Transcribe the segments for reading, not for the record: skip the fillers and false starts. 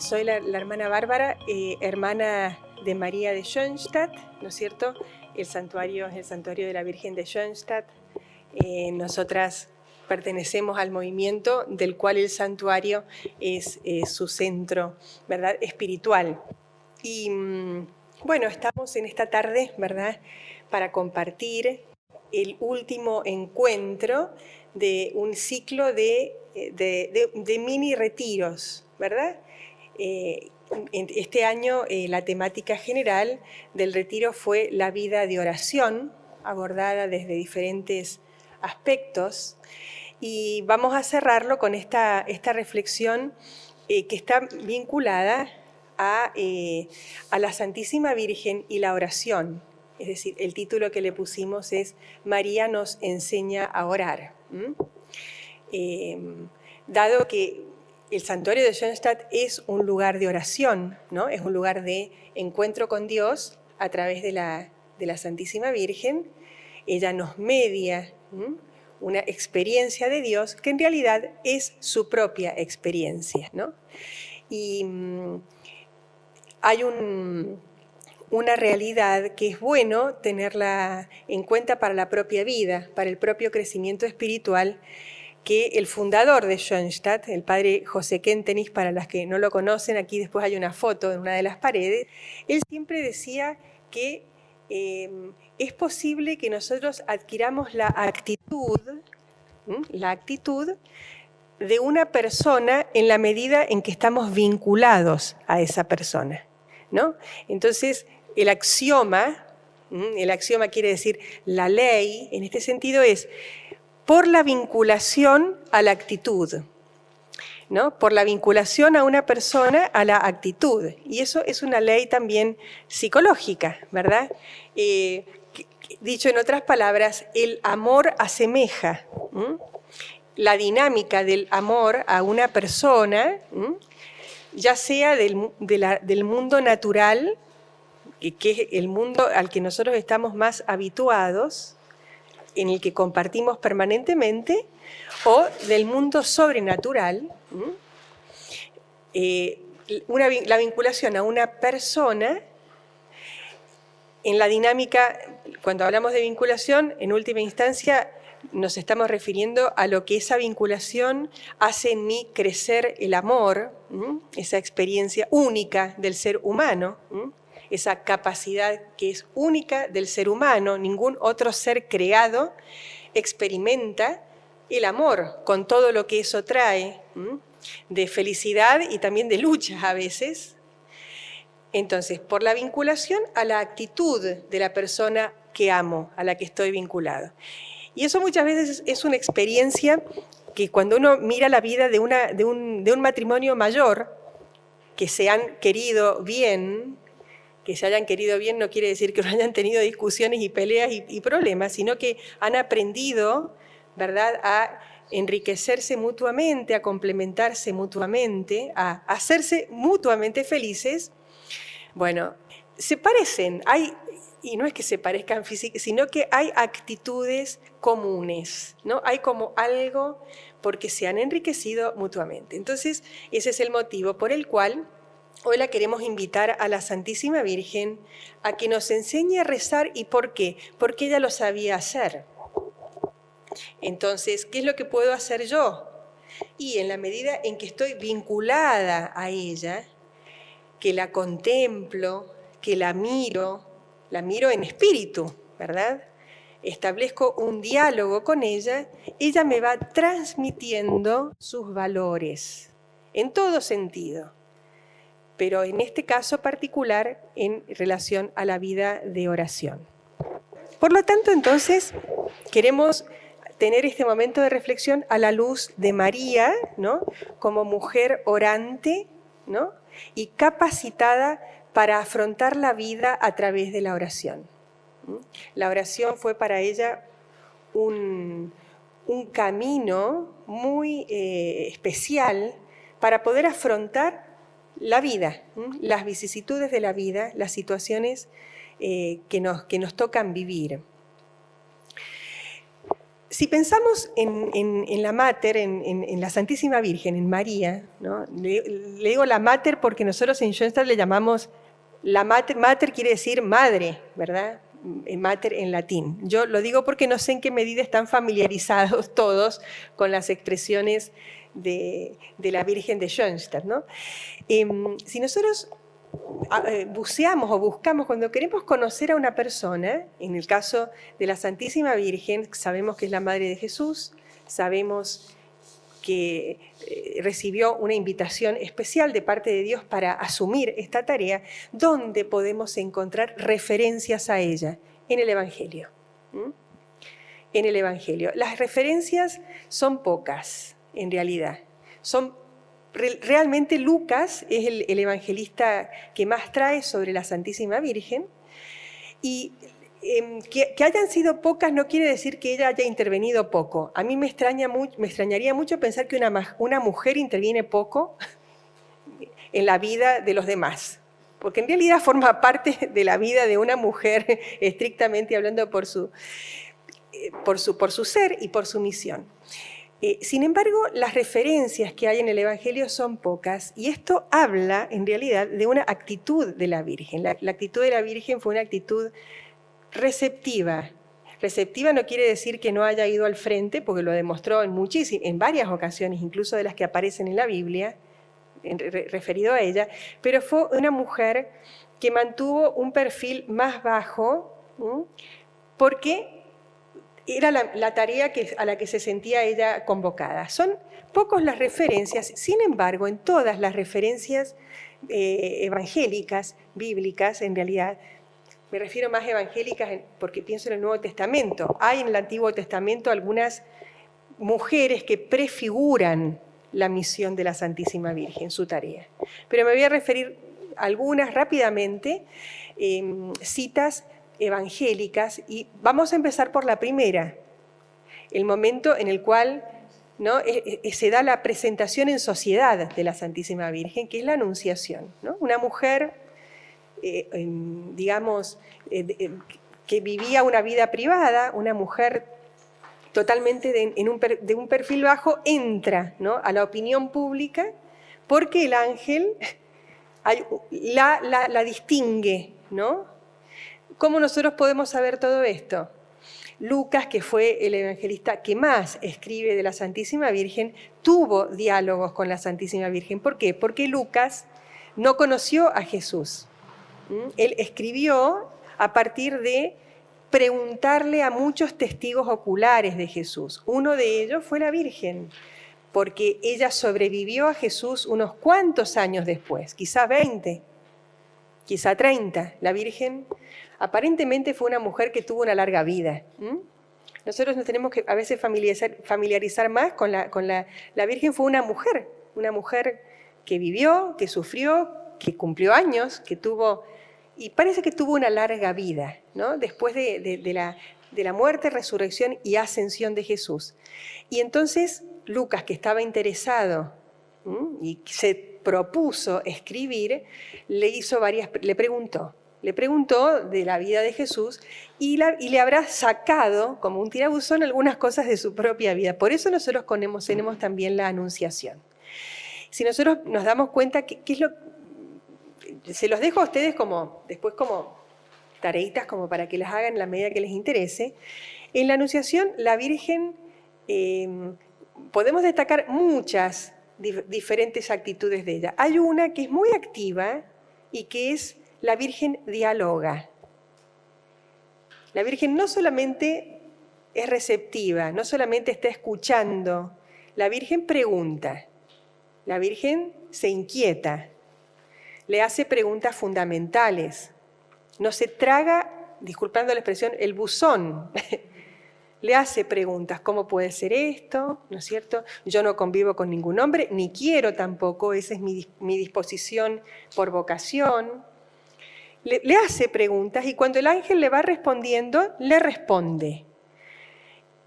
Soy la hermana Bárbara, hermana de María de Schoenstatt, ¿no es cierto? El santuario es el santuario de la Virgen de Schoenstatt. Nosotras pertenecemos al movimiento del cual el santuario es su centro, ¿verdad?, espiritual. Y bueno, estamos en esta tarde, ¿verdad?, para compartir el último encuentro de un ciclo de mini retiros, ¿verdad? Este año la temática general del retiro fue la vida de oración, abordada desde diferentes aspectos, y vamos a cerrarlo con esta reflexión que está vinculada a la Santísima Virgen y la oración. Es decir, el título que le pusimos es María nos enseña a orar. Dado que el santuario de Schoenstatt es un lugar de oración, ¿no? Es un lugar de encuentro con Dios a través de la Santísima Virgen. Ella nos media una experiencia de Dios que en realidad es su propia experiencia, ¿no? Y hay una realidad que es bueno tenerla en cuenta para la propia vida, para el propio crecimiento espiritual, que el fundador de Schoenstatt, el padre José Kentenich, para las que no lo conocen, aquí después hay una foto en una de las paredes, él siempre decía que es posible que nosotros adquiramos la actitud de una persona en la medida en que estamos vinculados a esa persona, ¿no? Entonces, el axioma quiere decir la ley, en este sentido es por la vinculación a la actitud, ¿no? Por la vinculación a una persona a la actitud. Y eso es una ley también psicológica, ¿verdad? Dicho en otras palabras, el amor asemeja. La dinámica del amor a una persona, ya sea del mundo natural, que es el mundo al que nosotros estamos más habituados, en el que compartimos permanentemente, o del mundo sobrenatural, la vinculación a una persona, en la dinámica, cuando hablamos de vinculación, en última instancia nos estamos refiriendo a lo que esa vinculación hace en mí crecer el amor, esa experiencia única del ser humano, esa capacidad que es única del ser humano. Ningún otro ser creado experimenta el amor con todo lo que eso trae, de felicidad y también de luchas a veces. Entonces, por la vinculación a la actitud de la persona que amo, a la que estoy vinculado. Y eso muchas veces es una experiencia que cuando uno mira la vida de un matrimonio mayor, que se han querido bien, que se hayan querido bien no quiere decir que no hayan tenido discusiones y peleas y problemas, sino que han aprendido, ¿verdad?, a enriquecerse mutuamente, a complementarse mutuamente, a hacerse mutuamente felices. Bueno, se parecen, y no es que se parezcan físicamente, sino que hay actitudes comunes, ¿no? Hay como algo porque se han enriquecido mutuamente. Entonces, ese es el motivo por el cual hoy la queremos invitar a la Santísima Virgen a que nos enseñe a rezar. ¿Y por qué? Porque ella lo sabía hacer. Entonces, ¿qué es lo que puedo hacer yo? Y en la medida en que estoy vinculada a ella, que la contemplo, que la miro en espíritu, ¿verdad? Establezco un diálogo con ella, ella me va transmitiendo sus valores, en todo sentido, pero en este caso particular en relación a la vida de oración. Por lo tanto, entonces, queremos tener este momento de reflexión a la luz de María, ¿no?, como mujer orante, ¿no?, y capacitada para afrontar la vida a través de la oración. La oración fue para ella un camino muy especial para poder afrontar la vida, las vicisitudes de la vida, las situaciones que nos tocan vivir. Si pensamos en la Mater, en la Santísima Virgen, en María, ¿no? Le digo la Mater porque nosotros en Schoenstatt le llamamos la Mater. Mater quiere decir madre, ¿verdad? Mater en latín. Yo lo digo porque no sé en qué medida están familiarizados todos con las expresiones de la Virgen de Schoenstatt, ¿no? Si nosotros buceamos o buscamos, cuando queremos conocer a una persona, en el caso de la Santísima Virgen, sabemos que es la Madre de Jesús, sabemos que recibió una invitación especial de parte de Dios para asumir esta tarea. ¿Dónde podemos encontrar referencias a ella? En el Evangelio. En el Evangelio. Las referencias son pocas, en realidad. Realmente Lucas es el evangelista que más trae sobre la Santísima Virgen, y que hayan sido pocas no quiere decir que ella haya intervenido poco. A mí me extrañaría mucho pensar que una mujer interviene poco en la vida de los demás, porque en realidad forma parte de la vida de una mujer, estrictamente hablando por su ser y por su misión. Sin embargo, las referencias que hay en el Evangelio son pocas, y esto habla, en realidad, de una actitud de la Virgen. La actitud de la Virgen fue una actitud receptiva. Receptiva no quiere decir que no haya ido al frente, porque lo demostró en varias ocasiones, incluso de las que aparecen en la Biblia, referido a ella, pero fue una mujer que mantuvo un perfil más bajo, porque era la tarea a la que se sentía ella convocada. Son pocos las referencias, sin embargo, en todas las referencias evangélicas, bíblicas, en realidad, me refiero más evangélicas porque pienso en el Nuevo Testamento. Hay en el Antiguo Testamento algunas mujeres que prefiguran la misión de la Santísima Virgen, su tarea. Pero me voy a referir a algunas rápidamente, citas evangélicas, y vamos a empezar por la primera, el momento en el cual, ¿no?, se da la presentación en sociedad de la Santísima Virgen, que es la Anunciación, ¿no? Una mujer, digamos, que vivía una vida privada, una mujer totalmente de un perfil bajo, entra, ¿no?, a la opinión pública porque el ángel la distingue, ¿no? ¿Cómo nosotros podemos saber todo esto? Lucas, que fue el evangelista que más escribe de la Santísima Virgen, tuvo diálogos con la Santísima Virgen. ¿Por qué? Porque Lucas no conoció a Jesús. Él escribió a partir de preguntarle a muchos testigos oculares de Jesús. Uno de ellos fue la Virgen, porque ella sobrevivió a Jesús unos cuantos años después, quizá 20, quizá 30. La Virgen aparentemente fue una mujer que tuvo una larga vida. Nosotros nos tenemos que a veces familiarizar más con la Virgen. Fue una mujer que vivió, que sufrió, que cumplió años, que tuvo, y parece que tuvo una larga vida, ¿no?, después de la muerte, resurrección y ascensión de Jesús. Y entonces Lucas, que estaba interesado y se propuso escribir, le preguntó de la vida de Jesús y le habrá sacado, como un tirabuzón, algunas cosas de su propia vida. Por eso nosotros tenemos también la Anunciación. Si nosotros nos damos cuenta que es se los dejo a ustedes después como tareitas, como para que las hagan en la medida que les interese. En la Anunciación, la Virgen, podemos destacar muchas diferentes actitudes de ella. Hay una que es muy activa y que es: la Virgen dialoga. La Virgen no solamente es receptiva, no solamente está escuchando, la Virgen pregunta, la Virgen se inquieta, le hace preguntas fundamentales, no se traga, disculpando la expresión, el buzón. Le hace preguntas: ¿cómo puede ser esto? ¿No es cierto? Yo no convivo con ningún hombre, ni quiero tampoco, esa es mi disposición por vocación. Le hace preguntas, y cuando el ángel le va respondiendo, le responde.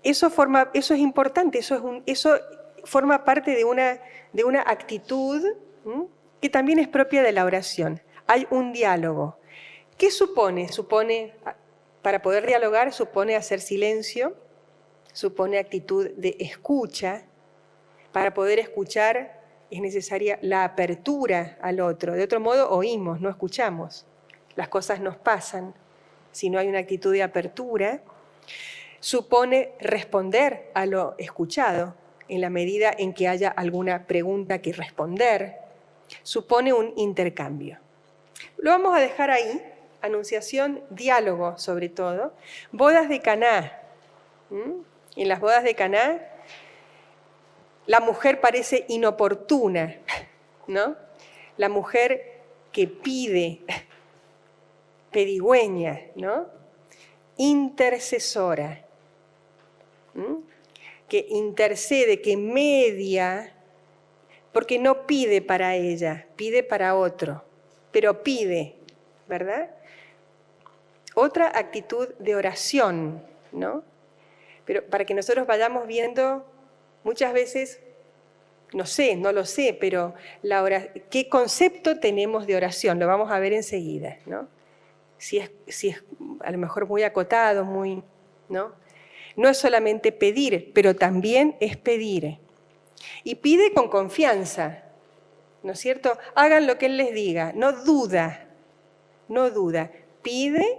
Eso es importante, eso forma parte de una actitud que también es propia de la oración. Hay un diálogo. ¿Qué supone? Para poder dialogar, supone hacer silencio, supone actitud de escucha. Para poder escuchar es necesaria la apertura al otro. De otro modo, oímos, no escuchamos. Las cosas nos pasan si no hay una actitud de apertura. Supone responder a lo escuchado en la medida en que haya alguna pregunta que responder. Supone un intercambio. Lo vamos a dejar ahí. Anunciación, diálogo sobre todo. Bodas de Caná. En las bodas de Caná, la mujer parece inoportuna, ¿no? La mujer que pide, pedigüeña, ¿no? Intercesora, que intercede, que media, porque no pide para ella, pide para otro, pero pide, ¿verdad? Otra actitud de oración, ¿no? Pero para que nosotros vayamos viendo muchas veces, no lo sé, pero ¿qué concepto tenemos de oración? Lo vamos a ver enseguida, ¿no? Si es a lo mejor muy acotado, ¿no? No es solamente pedir, pero también es pedir. Y pide con confianza, ¿no es cierto? Hagan lo que Él les diga, no duda. Pide,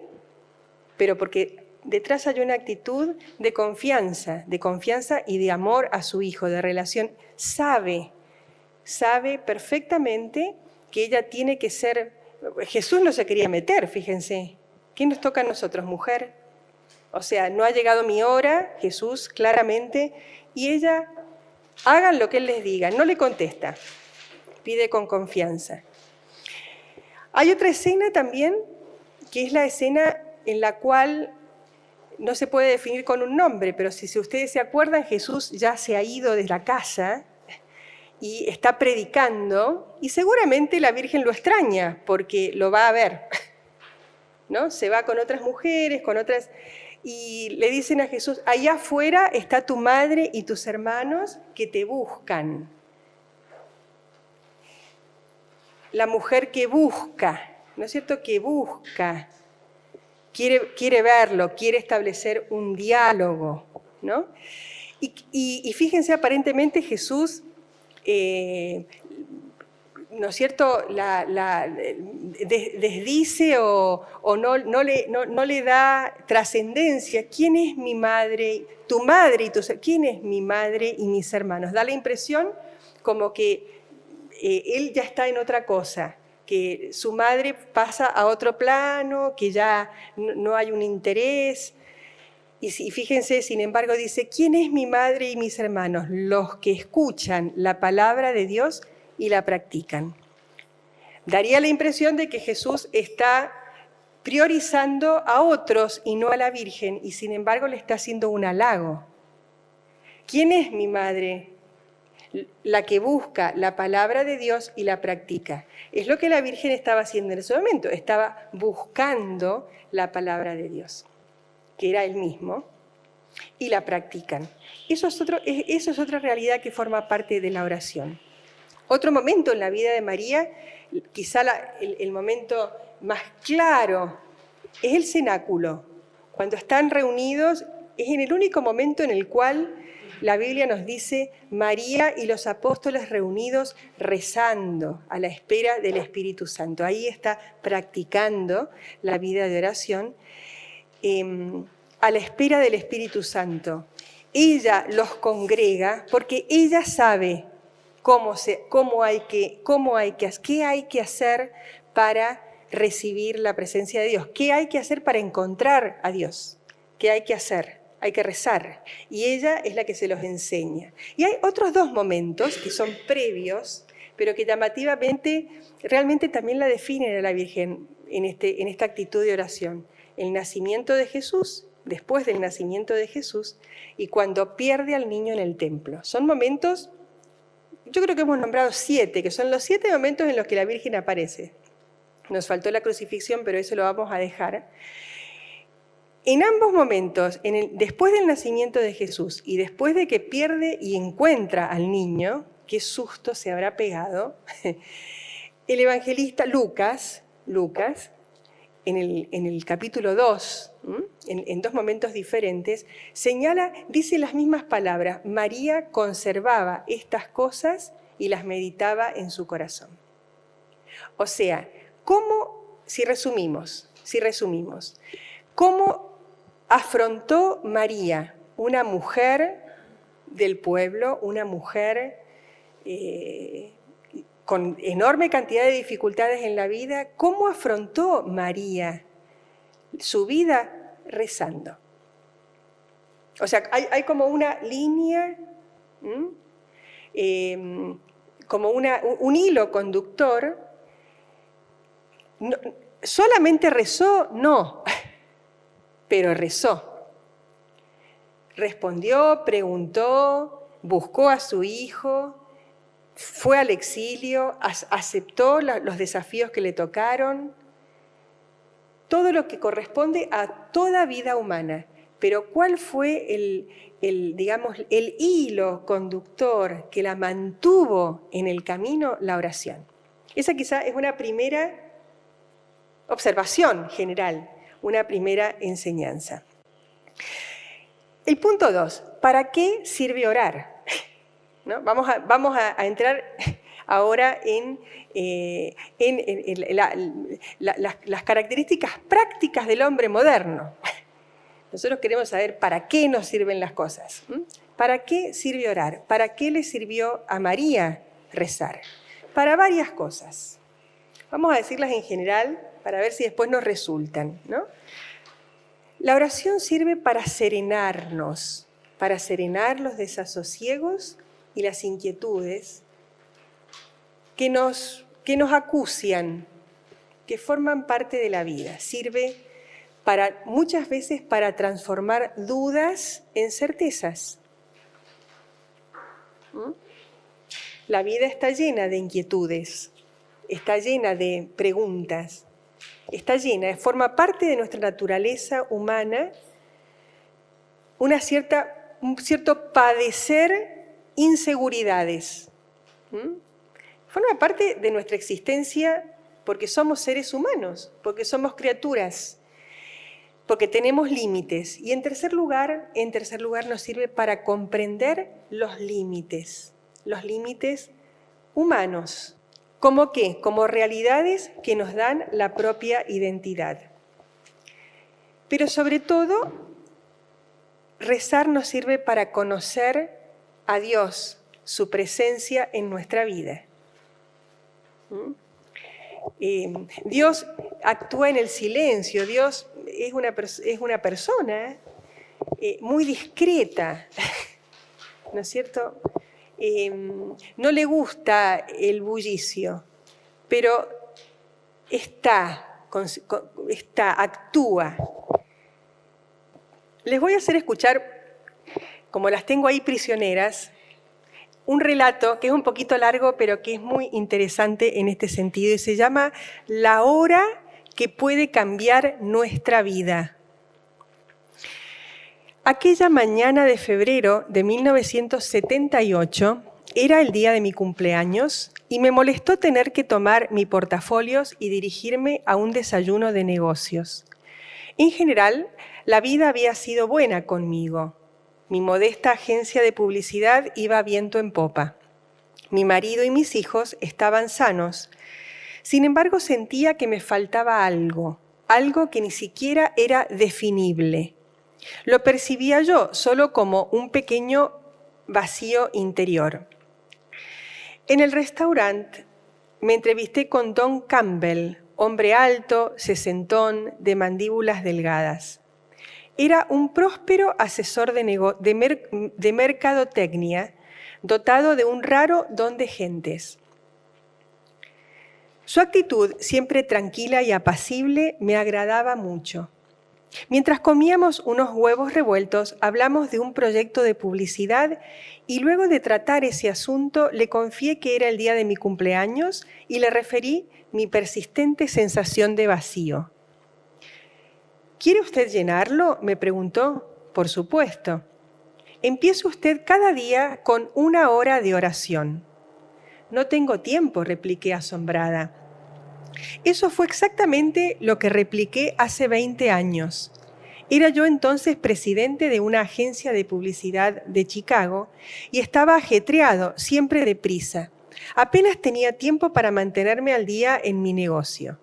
pero porque detrás hay una actitud de confianza y de amor a su hijo, de relación. Sabe perfectamente que ella tiene que ser. Jesús no se quería meter, fíjense. ¿Qué nos toca a nosotros, mujer? O sea, no ha llegado mi hora, Jesús, claramente, y ella, hagan lo que Él les diga, no le contesta, pide con confianza. Hay otra escena también, que es la escena en la cual no se puede definir con un nombre, pero si ustedes se acuerdan, Jesús ya se ha ido de la casa y está predicando, y seguramente la Virgen lo extraña, porque lo va a ver, ¿no? Se va con otras mujeres, y le dicen a Jesús, allá afuera está tu madre y tus hermanos que te buscan. La mujer que busca, ¿no es cierto? Que busca, quiere verlo, quiere establecer un diálogo, ¿no? Y fíjense, aparentemente Jesús, ¿no es cierto?, desdice o no le da trascendencia. ¿Quién es mi madre? Tu madre y ¿quién es mi madre y mis hermanos? Da la impresión como que él ya está en otra cosa, que su madre pasa a otro plano, que ya no hay un interés. Y fíjense, sin embargo, dice, ¿quién es mi madre y mis hermanos? Los que escuchan la palabra de Dios y la practican. Daría la impresión de que Jesús está priorizando a otros y no a la Virgen, y sin embargo le está haciendo un halago. ¿Quién es mi madre? La que busca la palabra de Dios y la practica. Es lo que la Virgen estaba haciendo en ese momento, estaba buscando la palabra de Dios, que era Él mismo, y la practican. Eso es otra realidad que forma parte de la oración. Otro momento en la vida de María, quizá el momento más claro, es el cenáculo. Cuando están reunidos, es en el único momento en el cual la Biblia nos dice María y los apóstoles reunidos rezando a la espera del Espíritu Santo. Ahí está practicando la vida de oración a la espera del Espíritu Santo. Ella los congrega porque ella sabe qué hay que hacer para recibir la presencia de Dios, qué hay que hacer para encontrar a Dios, qué hay que hacer. Hay que rezar, y ella es la que se los enseña. Y hay otros dos momentos que son previos, pero que llamativamente realmente también la definen a la Virgen en esta actitud de oración. El nacimiento de Jesús, después del nacimiento de Jesús, y cuando pierde al niño en el templo. Son momentos, yo creo que hemos nombrado 7, que son los 7 momentos en los que la Virgen aparece. Nos faltó la crucifixión, pero eso lo vamos a dejar. En ambos momentos, después del nacimiento de Jesús y después de que pierde y encuentra al niño, qué susto se habrá pegado, el evangelista Lucas en el capítulo 2, en dos momentos diferentes, dice las mismas palabras: María conservaba estas cosas y las meditaba en su corazón. O sea, si resumimos, ¿cómo afrontó María, una mujer del pueblo, una mujer con enorme cantidad de dificultades en la vida? ¿Cómo afrontó María su vida? Rezando. O sea, hay como una línea, como un hilo conductor. No, ¿solamente rezó? No, pero rezó. Respondió, preguntó, buscó a su hijo, fue al exilio, aceptó los desafíos que le tocaron, todo lo que corresponde a toda vida humana. Pero ¿cuál fue el hilo conductor que la mantuvo en el camino? La oración. Esa quizá es una primera observación general, una primera enseñanza. El punto 2, ¿para qué sirve orar? ¿No? Vamos a entrar ahora en las características prácticas del hombre moderno. Nosotros queremos saber para qué nos sirven las cosas. ¿Para qué sirve orar? ¿Para qué le sirvió a María rezar? Para varias cosas. Vamos a decirlas en general para ver si después nos resultan, ¿no? La oración sirve para serenar los desasosiegos y las inquietudes que nos acucian, que forman parte de la vida. Sirve muchas veces para transformar dudas en certezas. La vida está llena de inquietudes, está llena de preguntas, forma parte de nuestra naturaleza humana un cierto padecer inseguridades. Forma parte de nuestra existencia porque somos seres humanos, porque somos criaturas, porque tenemos límites. Y en tercer lugar nos sirve para comprender los límites humanos. ¿Cómo qué? Como realidades que nos dan la propia identidad. Pero sobre todo, rezar nos sirve para conocer a Dios, su presencia en nuestra vida. Dios actúa en el silencio. Dios es una persona muy discreta, ¿no es cierto? No le gusta el bullicio, pero actúa. Les voy a hacer escuchar, como las tengo ahí prisioneras, un relato que es un poquito largo, pero que es muy interesante en este sentido, y se llama La hora que puede cambiar nuestra vida. Aquella mañana de febrero de 1978 era el día de mi cumpleaños y me molestó tener que tomar mi portafolios y dirigirme a un desayuno de negocios. En general, la vida había sido buena conmigo. Mi modesta agencia de publicidad iba viento en popa. Mi marido y mis hijos estaban sanos. Sin embargo, sentía que me faltaba algo que ni siquiera era definible. Lo percibía yo solo como un pequeño vacío interior. En el restaurante me entrevisté con Don Campbell, hombre alto, sesentón, de mandíbulas delgadas. Era un próspero asesor de mercadotecnia, dotado de un raro don de gentes. Su actitud, siempre tranquila y apacible, me agradaba mucho. Mientras comíamos unos huevos revueltos, hablamos de un proyecto de publicidad y luego de tratar ese asunto le confié que era el día de mi cumpleaños y le referí mi persistente sensación de vacío. ¿Quiere usted llenarlo?, me preguntó. Por supuesto. Empiece usted cada día con 1 hora de oración. No tengo tiempo, repliqué asombrada. Eso fue exactamente lo que repliqué hace 20 años. Era yo entonces presidente de una agencia de publicidad de Chicago y estaba ajetreado, siempre deprisa. Apenas tenía tiempo para mantenerme al día en mi negocio.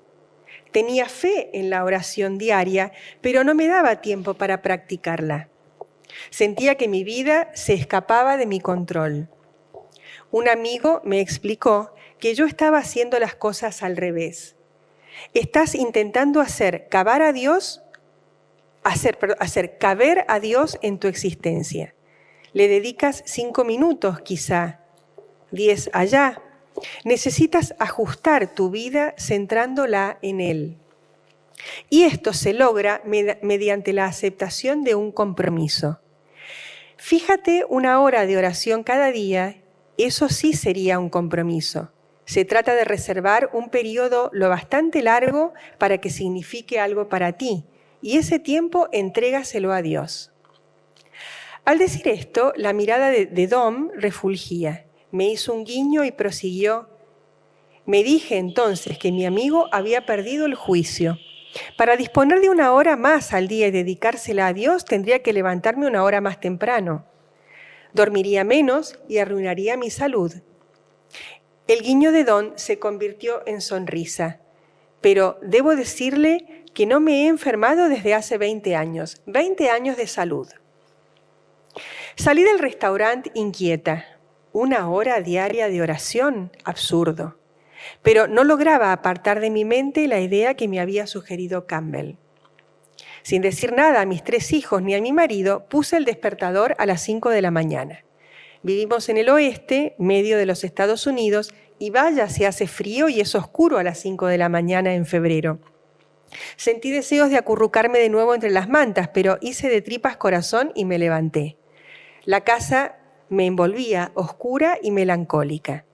Tenía fe en la oración diaria, pero no me daba tiempo para practicarla. Sentía que mi vida se escapaba de mi control. Un amigo me explicó que yo estaba haciendo las cosas al revés. Estás intentando hacer caber a Dios en tu existencia. Le dedicas 5 minutos, quizá 10 allá. Necesitas ajustar tu vida centrándola en Él. Y esto se logra mediante la aceptación de un compromiso. Fíjate 1 hora de oración cada día, eso sí sería un compromiso. Se trata de reservar un periodo lo bastante largo para que signifique algo para ti, y ese tiempo entrégaselo a Dios. Al decir esto, la mirada de Dom refulgía. Me hizo un guiño y prosiguió. Me dije entonces que mi amigo había perdido el juicio. Para disponer de 1 hora más al día y dedicársela a Dios, tendría que levantarme 1 hora más temprano. Dormiría menos y arruinaría mi salud. El guiño de Don se convirtió en sonrisa. Pero debo decirle que no me he enfermado desde hace 20 años. 20 años de salud. Salí del restaurante inquieta. 1 hora diaria de oración, absurdo. Pero no lograba apartar de mi mente la idea que me había sugerido Campbell. Sin decir nada a mis 3 hijos ni a mi marido, puse el despertador a las 5 de la mañana. Vivimos en el oeste, medio de los Estados Unidos, y vaya si hace frío y es oscuro a las 5 de la mañana en febrero. Sentí deseos de acurrucarme de nuevo entre las mantas, pero hice de tripas corazón y me levanté. La casa me envolvía, oscura y melancólica.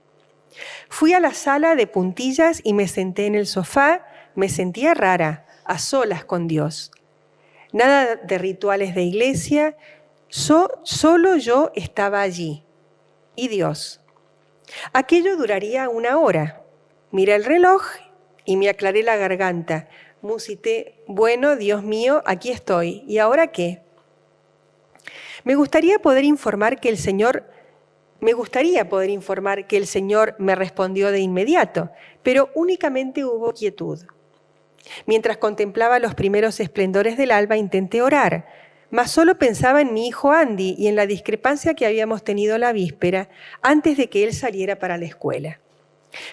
Fui a la sala de puntillas y me senté en el sofá. Me sentía rara, a solas con Dios. Nada de rituales de iglesia, solo yo estaba allí. Y Dios. Aquello duraría 1 hora. Miré el reloj y me aclaré la garganta. Musité, bueno, Dios mío, aquí estoy. ¿Y ahora qué? Me gustaría poder informar que el Señor me respondió de inmediato, pero únicamente hubo quietud. Mientras contemplaba los primeros esplendores del alba, intenté orar, mas solo pensaba en mi hijo Andy y en la discrepancia que habíamos tenido la víspera antes de que él saliera para la escuela.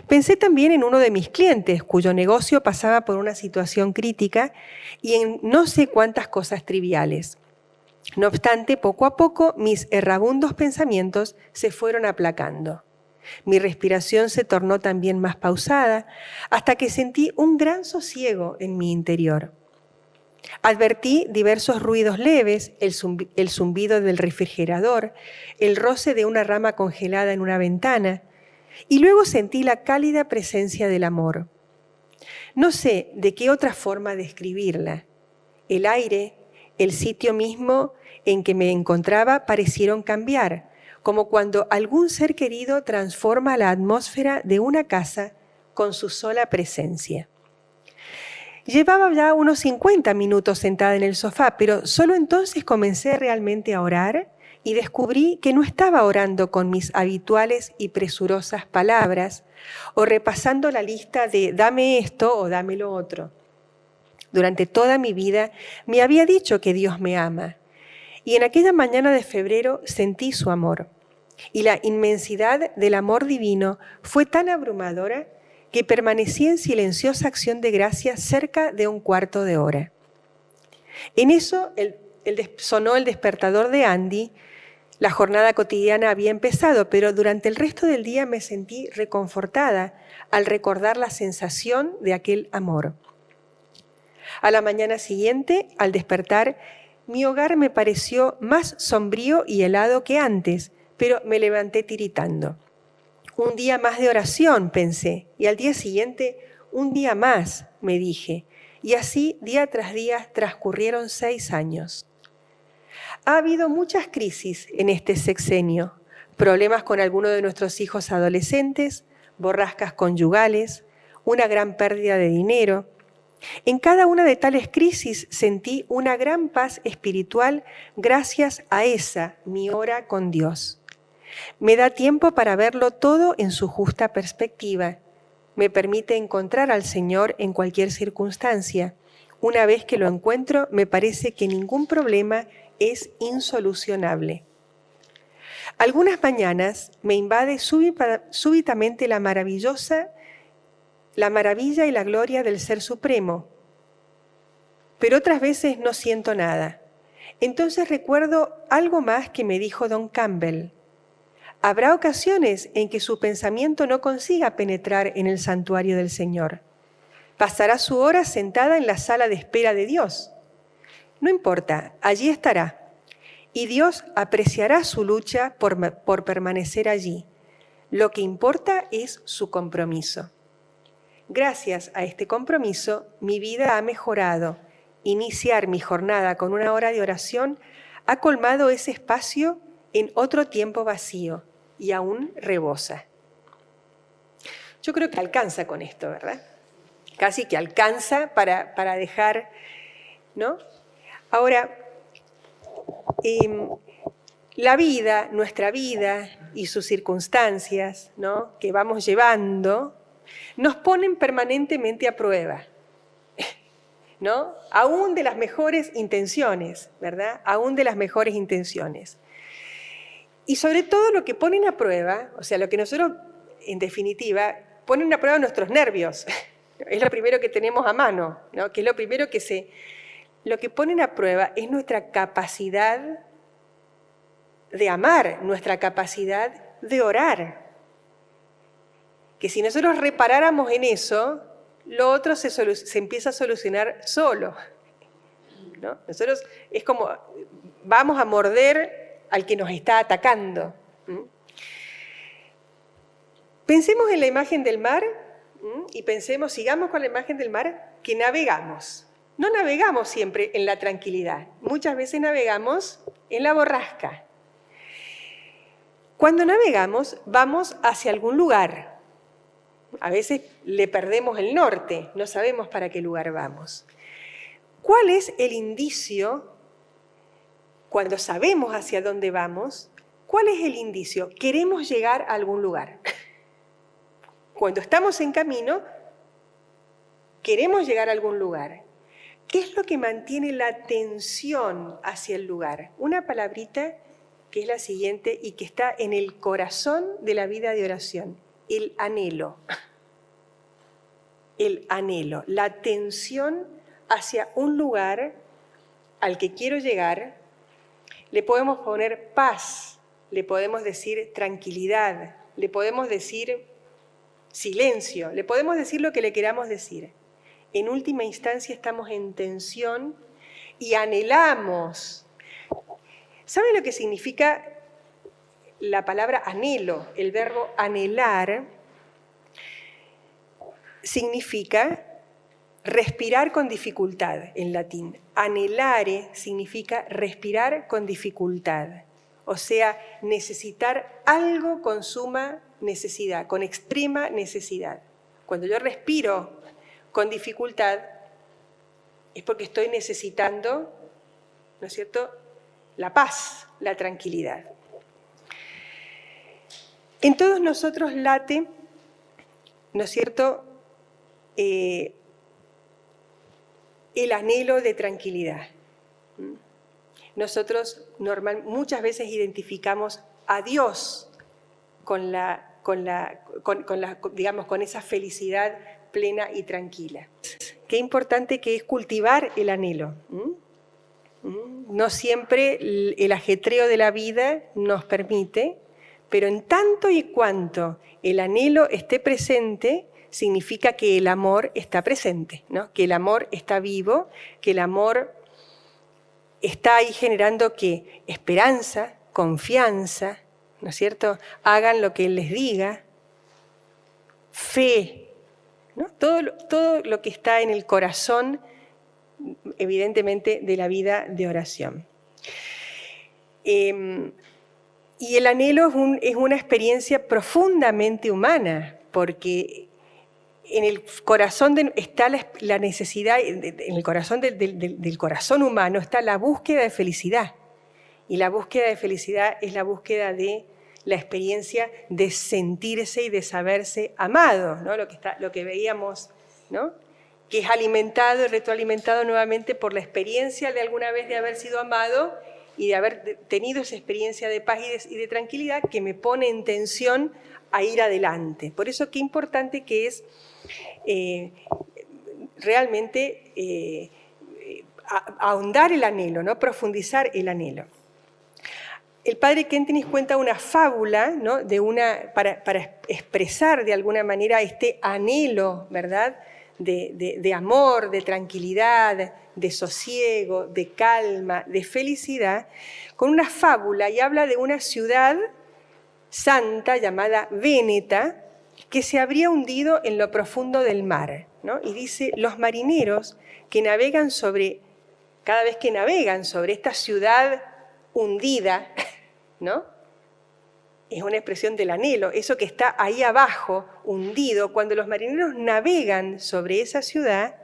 Pensé también en uno de mis clientes, cuyo negocio pasaba por una situación crítica, y en no sé cuántas cosas triviales. No obstante, poco a poco, mis errabundos pensamientos se fueron aplacando. Mi respiración se tornó también más pausada, hasta que sentí un gran sosiego en mi interior. Advertí diversos ruidos leves, el zumbido del refrigerador, el roce de una rama congelada en una ventana, y luego sentí la cálida presencia del amor. No sé de qué otra forma describirla. El aire, el sitio mismo en que me encontraba parecieron cambiar, como cuando algún ser querido transforma la atmósfera de una casa con su sola presencia. Llevaba ya unos 50 minutos sentada en el sofá, pero solo entonces comencé realmente a orar y descubrí que no estaba orando con mis habituales y presurosas palabras o repasando la lista de dame esto o dame lo otro. Durante toda mi vida me había dicho que Dios me ama, y en aquella mañana de febrero sentí su amor. Y la inmensidad del amor divino fue tan abrumadora que permanecí en silenciosa acción de gracias cerca de 1/4 de hora. En eso sonó el despertador de Andy. La jornada cotidiana había empezado, pero durante el resto del día me sentí reconfortada al recordar la sensación de aquel amor. A la mañana siguiente, al despertar, mi hogar me pareció más sombrío y helado que antes, pero me levanté tiritando. Un día más de oración, pensé, y al día siguiente, un día más, me dije, y así día tras día transcurrieron 6 años. Ha habido muchas crisis en este sexenio, problemas con alguno de nuestros hijos adolescentes, borrascas conyugales, una gran pérdida de dinero. En cada una de tales crisis sentí una gran paz espiritual gracias a esa, mi hora con Dios. Me da tiempo para verlo todo en su justa perspectiva. Me permite encontrar al Señor en cualquier circunstancia. Una vez que lo encuentro, me parece que ningún problema es insolucionable. Algunas mañanas me invade súbitamente la maravilla y la gloria del Ser Supremo, pero otras veces no siento nada. Entonces recuerdo algo más que me dijo Don Campbell. Habrá ocasiones en que su pensamiento no consiga penetrar en el santuario del Señor. Pasará su hora sentada en la sala de espera de Dios. No importa, allí estará. Y Dios apreciará su lucha por permanecer allí. Lo que importa es su compromiso. Gracias a este compromiso, mi vida ha mejorado. Iniciar mi jornada con una hora de oración ha colmado ese espacio en otro tiempo vacío y aún rebosa. Yo creo que alcanza con esto, ¿verdad? Casi que alcanza para dejar, ¿no? Ahora, la vida, nuestra vida y sus circunstancias, ¿no?, que vamos llevando, nos ponen permanentemente a prueba, ¿no? Aún de las mejores intenciones, ¿verdad? Aún de las mejores intenciones. Y sobre todo lo que ponen a prueba, o sea, lo que nosotros, en definitiva, ponen a prueba nuestros nervios. Es lo primero que tenemos a mano, ¿no? Que es lo primero lo que ponen a prueba es nuestra capacidad de amar, nuestra capacidad de orar. Que si nosotros reparáramos en eso, lo otro se empieza a solucionar solo, ¿no? Nosotros es como vamos a morder al que nos está atacando. Pensemos en la imagen del mar y sigamos con la imagen del mar, que navegamos. No navegamos siempre en la tranquilidad, muchas veces navegamos en la borrasca. Cuando navegamos, vamos hacia algún lugar. A veces le perdemos el norte, no sabemos para qué lugar vamos. ¿Cuál es el indicio, cuando sabemos hacia dónde vamos, cuál es el indicio? Queremos llegar a algún lugar. Cuando estamos en camino, queremos llegar a algún lugar. ¿Qué es lo que mantiene la atención hacia el lugar? Una palabrita que es la siguiente y que está en el corazón de la vida de oración: el anhelo. El anhelo, la atención hacia un lugar al que quiero llegar. Le podemos poner paz, le podemos decir tranquilidad, le podemos decir silencio, le podemos decir lo que le queramos decir. En última instancia estamos en tensión y anhelamos. ¿Saben lo que significa la palabra anhelo? El verbo anhelar significa respirar con dificultad en latín. Anhelare significa respirar con dificultad. O sea, necesitar algo con suma necesidad, con extrema necesidad. Cuando yo respiro con dificultad es porque estoy necesitando, ¿no es cierto?, la paz, la tranquilidad. En todos nosotros late, ¿no es cierto?, el anhelo de tranquilidad. Nosotros muchas veces identificamos a Dios con esa felicidad plena y tranquila. Qué importante que es cultivar el anhelo. No siempre el ajetreo de la vida nos permite, pero en tanto y cuanto el anhelo esté presente, significa que el amor está presente, ¿no? Que el amor está vivo, que el amor está ahí generando ¿qué? Esperanza, confianza, ¿no es cierto? Hagan lo que Él les diga, fe, ¿no? Todo lo que está en el corazón, evidentemente, de la vida de oración. Y el anhelo es una experiencia profundamente humana, porque en el corazón está la necesidad, en el corazón del corazón humano está la búsqueda de felicidad. Y la búsqueda de felicidad es la búsqueda de la experiencia de sentirse y de saberse amado, ¿no? Lo que veíamos, ¿no? Que es alimentado y retroalimentado nuevamente por la experiencia de alguna vez de haber sido amado y de haber tenido esa experiencia de paz y de tranquilidad que me pone en tensión a ir adelante. Por eso qué importante que es realmente ahondar el anhelo, ¿no? Profundizar el anhelo. El padre Kentenich cuenta una fábula, ¿no? Para expresar de alguna manera este anhelo, ¿verdad?, de amor, de tranquilidad, de sosiego, de calma, de felicidad, con una fábula, y habla de una ciudad santa llamada Véneta, que se habría hundido en lo profundo del mar, ¿no? Y dice, los marineros que navegan cada vez que navegan sobre esta ciudad hundida, ¿no? Es una expresión del anhelo, eso que está ahí abajo, hundido. Cuando los marineros navegan sobre esa ciudad,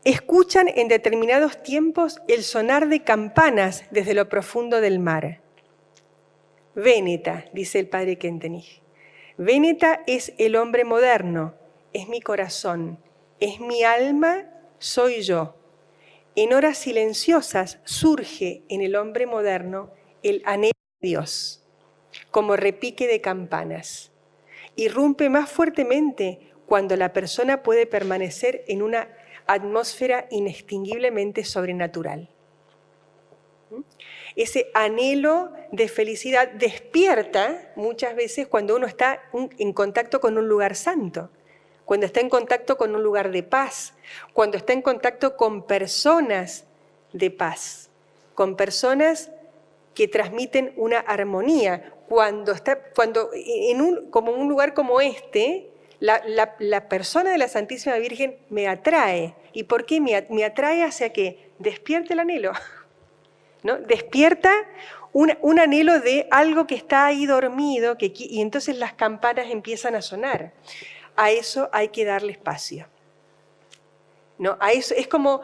escuchan en determinados tiempos el sonar de campanas desde lo profundo del mar. Véneta, dice el padre Kentenich. Véneta es el hombre moderno, es mi corazón, es mi alma, soy yo. En horas silenciosas surge en el hombre moderno el anhelo de Dios, como repique de campanas. Irrumpe más fuertemente cuando la persona puede permanecer en una atmósfera inextinguiblemente sobrenatural. Ese anhelo de felicidad despierta muchas veces cuando uno está en contacto con un lugar santo, cuando está en contacto con un lugar de paz, cuando está en contacto con personas de paz, con personas que transmiten una armonía. Como un lugar como este, la persona de la Santísima Virgen me atrae. ¿Y por qué me atrae hacia qué? Despierta el anhelo, ¿no? Despierta un anhelo de algo que está ahí dormido, y entonces las campanas empiezan a sonar. A eso hay que darle espacio, ¿no? A eso es como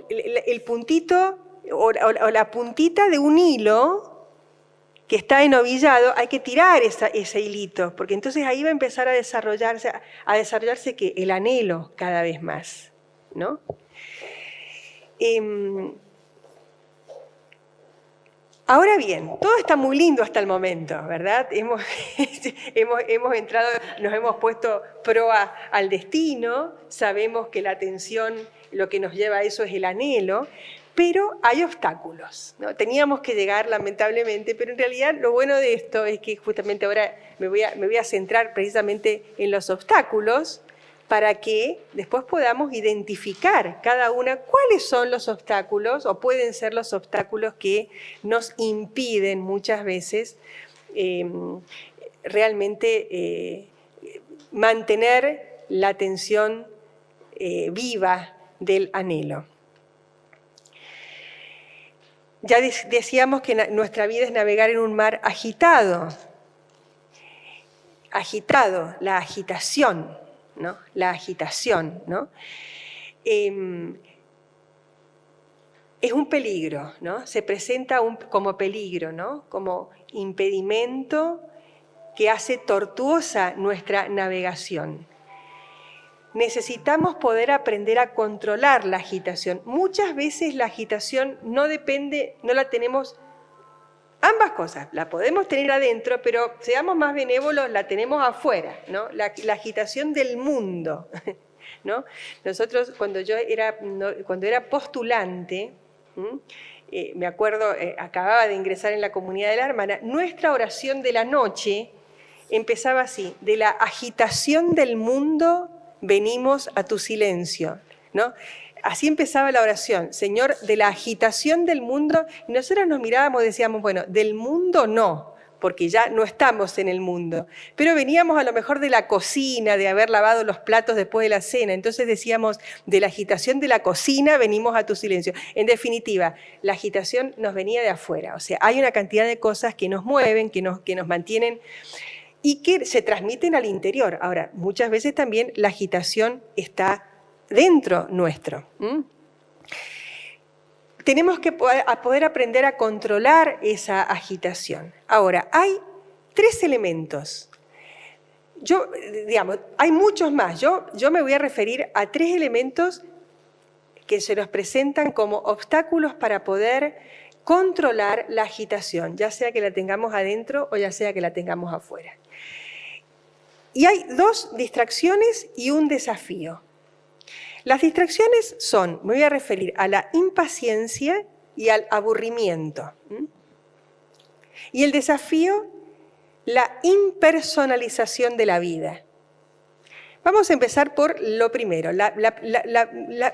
el puntito o la puntita de un hilo que está enovillado, hay que tirar ese hilito, porque entonces ahí va a empezar a desarrollarse ¿qué? El anhelo cada vez más, ¿no? Ahora bien, todo está muy lindo hasta el momento, ¿verdad? Hemos entrado, nos hemos puesto proa al destino, sabemos que la atención, lo que nos lleva a eso es el anhelo, pero hay obstáculos, ¿no? Teníamos que llegar, lamentablemente, pero en realidad lo bueno de esto es que justamente ahora me voy a centrar precisamente en los obstáculos, para que después podamos identificar cada una cuáles son los obstáculos o pueden ser los obstáculos que nos impiden muchas veces realmente mantener la atención viva del anhelo. Ya decíamos que nuestra vida es navegar en un mar agitado, la agitación, ¿no? La agitación, ¿no? Es un peligro, ¿no? Se presenta como peligro, ¿no? Como impedimento que hace tortuosa nuestra navegación. Necesitamos poder aprender a controlar la agitación. Muchas veces la agitación no la tenemos. Ambas cosas, la podemos tener adentro, pero seamos más benévolos, la tenemos afuera, ¿no? La agitación del mundo, ¿no? Nosotros, cuando era postulante, me acuerdo, acababa de ingresar en la comunidad de la hermana, nuestra oración de la noche empezaba así: de la agitación del mundo venimos a tu silencio, ¿no? Así empezaba la oración, Señor, de la agitación del mundo, y nosotros nos mirábamos y decíamos, bueno, del mundo no, porque ya no estamos en el mundo, pero veníamos a lo mejor de la cocina, de haber lavado los platos después de la cena, entonces decíamos, de la agitación de la cocina venimos a tu silencio. En definitiva, la agitación nos venía de afuera, o sea, hay una cantidad de cosas que nos mueven, que nos mantienen y que se transmiten al interior. Ahora, muchas veces también la agitación está dentro nuestro. Tenemos que poder aprender a controlar esa agitación. Ahora, hay 3 elementos. Hay muchos más. Yo me voy a referir a 3 elementos que se nos presentan como obstáculos para poder controlar la agitación, ya sea que la tengamos adentro o ya sea que la tengamos afuera. Y hay 2 distracciones y un desafío. Las distracciones son, me voy a referir a la impaciencia y al aburrimiento. Y el desafío, la impersonalización de la vida. Vamos a empezar por lo primero,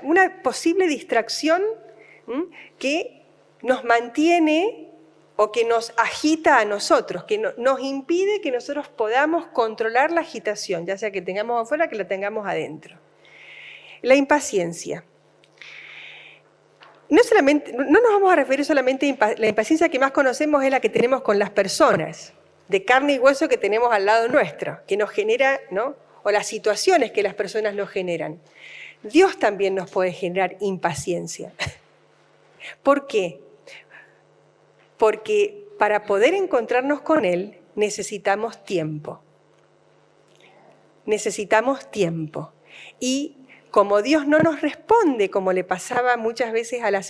una posible distracción que nos mantiene o que nos agita a nosotros, que nos impide que nosotros podamos controlar la agitación, ya sea que tengamos afuera que la tengamos adentro. La impaciencia. No nos vamos a referir solamente a la impaciencia que más conocemos es la que tenemos con las personas, de carne y hueso que tenemos al lado nuestro, que nos genera, ¿no? O las situaciones que las personas nos generan. Dios también nos puede generar impaciencia. ¿Por qué? Porque para poder encontrarnos con Él necesitamos tiempo. Necesitamos tiempo. Y como Dios no nos responde, como le pasaba muchas veces a la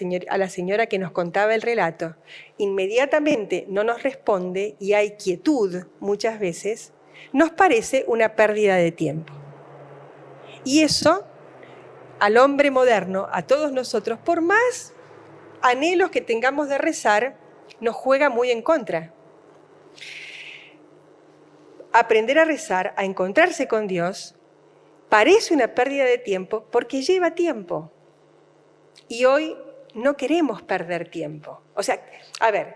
señora que nos contaba el relato, inmediatamente no nos responde y hay quietud muchas veces, nos parece una pérdida de tiempo. Y eso, al hombre moderno, a todos nosotros, por más anhelos que tengamos de rezar, nos juega muy en contra. Aprender a rezar, a encontrarse con Dios, parece una pérdida de tiempo porque lleva tiempo. Y hoy no queremos perder tiempo. O sea, a ver,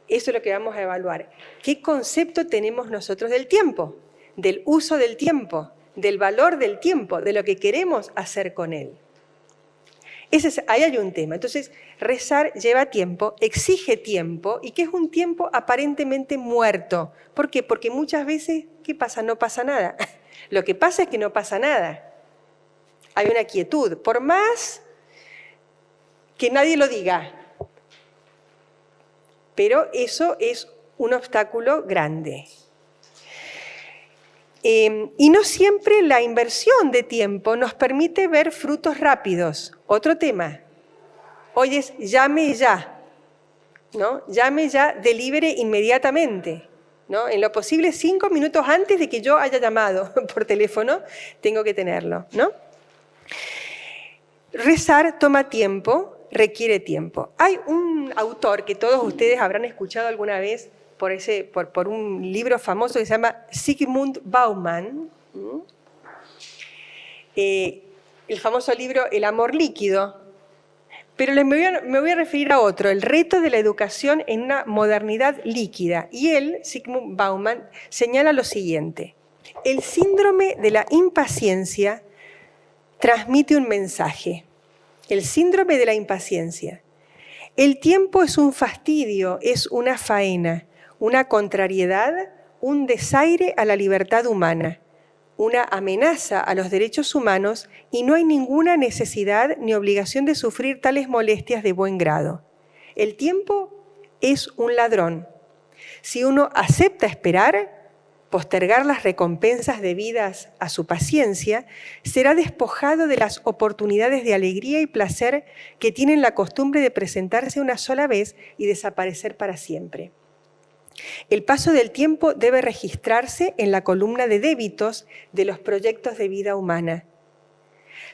eso es lo que vamos a evaluar. ¿Qué concepto tenemos nosotros del tiempo? Del uso del tiempo, del valor del tiempo, de lo que queremos hacer con él. Ahí hay un tema. Entonces, rezar lleva tiempo, exige tiempo, y que es un tiempo aparentemente muerto. ¿Por qué? Porque muchas veces, ¿qué pasa? No pasa nada. Lo que pasa es que no pasa nada. Hay una quietud, por más que nadie lo diga. Pero eso es un obstáculo grande. Y no siempre la inversión de tiempo nos permite ver frutos rápidos. Otro tema. Hoy es llame ya, ¿no? Llame ya, delibere inmediatamente, ¿no? En lo posible 5 minutos antes de que yo haya llamado por teléfono, tengo que tenerlo, ¿no? Rezar toma tiempo, requiere tiempo. Hay un autor que todos ustedes habrán escuchado alguna vez por un libro famoso que se llama Zygmunt Bauman. El famoso libro El amor líquido. Pero me voy a referir a otro, el reto de la educación en una modernidad líquida. Y él, Zygmunt Bauman, señala lo siguiente. El síndrome de la impaciencia transmite un mensaje. El síndrome de la impaciencia. El tiempo es un fastidio, es una faena, una contrariedad, un desaire a la libertad humana, una amenaza a los derechos humanos y no hay ninguna necesidad ni obligación de sufrir tales molestias de buen grado. El tiempo es un ladrón. Si uno acepta esperar, postergar las recompensas debidas a su paciencia, será despojado de las oportunidades de alegría y placer que tienen la costumbre de presentarse una sola vez y desaparecer para siempre. El paso del tiempo debe registrarse en la columna de débitos de los proyectos de vida humana.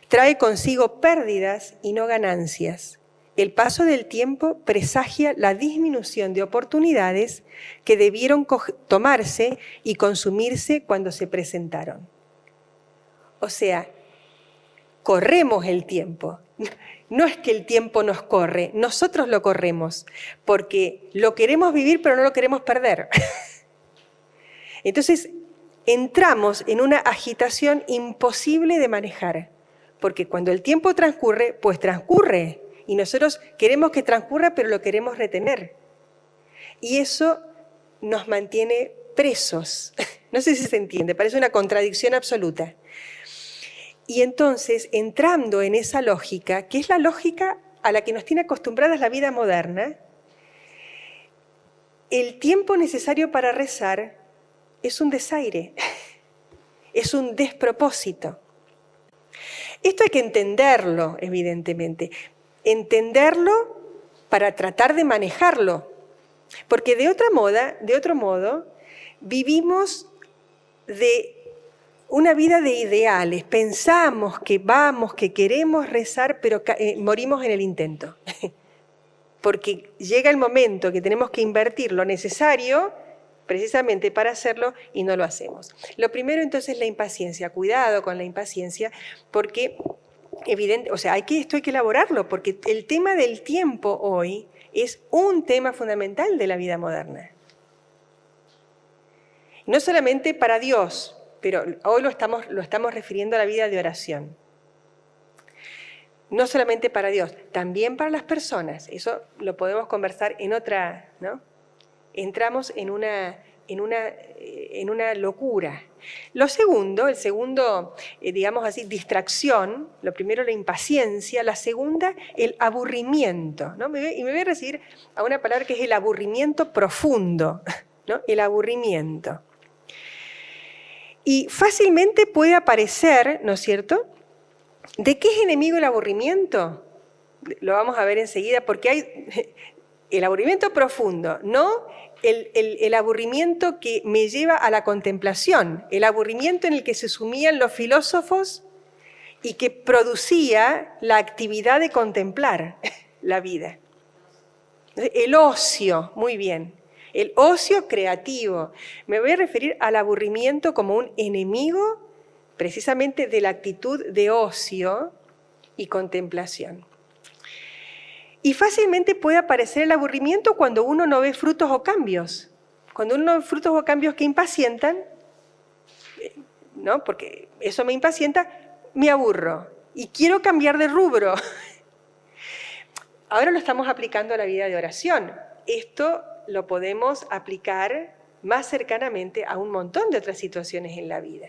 Trae consigo pérdidas y no ganancias. El paso del tiempo presagia la disminución de oportunidades que debieron tomarse y consumirse cuando se presentaron. O sea, corremos el tiempo. No es que el tiempo nos corre, nosotros lo corremos, porque lo queremos vivir pero no lo queremos perder. Entonces, entramos en una agitación imposible de manejar, porque cuando el tiempo transcurre, pues transcurre, y nosotros queremos que transcurra pero lo queremos retener. Y eso nos mantiene presos No sé si se entiende, parece una contradicción absoluta. Y entonces, entrando en esa lógica, que es la lógica a la que nos tiene acostumbradas la vida moderna, el tiempo necesario para rezar es un desaire, es un despropósito. Esto hay que entenderlo, evidentemente. Entenderlo para tratar de manejarlo. Porque de otro modo, vivimos de una vida de ideales. Pensamos que vamos, que queremos rezar, pero morimos en el intento. Porque llega el momento que tenemos que invertir lo necesario precisamente para hacerlo y no lo hacemos. Lo primero entonces es la impaciencia. Cuidado con la impaciencia porque esto hay que elaborarlo porque el tema del tiempo hoy es un tema fundamental de la vida moderna. No solamente para Dios, pero hoy lo estamos refiriendo a la vida de oración. No solamente para Dios, también para las personas. Eso lo podemos conversar en otra, ¿no? Entramos en una locura. El segundo, digamos así, distracción, lo primero la impaciencia, la segunda el aburrimiento, ¿no? Y me voy a referir a una palabra que es el aburrimiento profundo, ¿no? El aburrimiento. Y fácilmente puede aparecer, ¿no es cierto?, ¿de qué es enemigo el aburrimiento? Lo vamos a ver enseguida, porque hay el aburrimiento profundo, no el aburrimiento que me lleva a la contemplación, el aburrimiento en el que se sumían los filósofos y que producía la actividad de contemplar la vida. El ocio, muy bien, el ocio creativo. Me voy a referir al aburrimiento como un enemigo precisamente de la actitud de ocio y contemplación. Y fácilmente puede aparecer el aburrimiento cuando uno no ve frutos o cambios. Cuando uno no ve frutos o cambios que impacientan, ¿no? Porque eso me impacienta, me aburro y quiero cambiar de rubro. Ahora lo estamos aplicando a la vida de oración. Esto lo podemos aplicar más cercanamente a un montón de otras situaciones en la vida.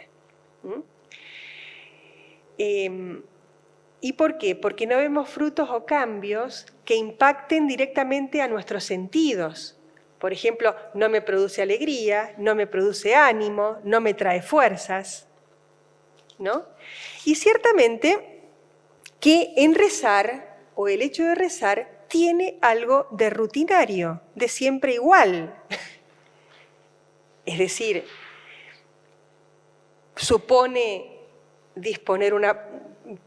¿Y por qué? Porque no vemos frutos o cambios que impacten directamente a nuestros sentidos. Por ejemplo, no me produce alegría, no me produce ánimo, no me trae fuerzas, ¿no? Y ciertamente que en rezar, o el hecho de rezar, tiene algo de rutinario, de siempre igual. Es decir, supone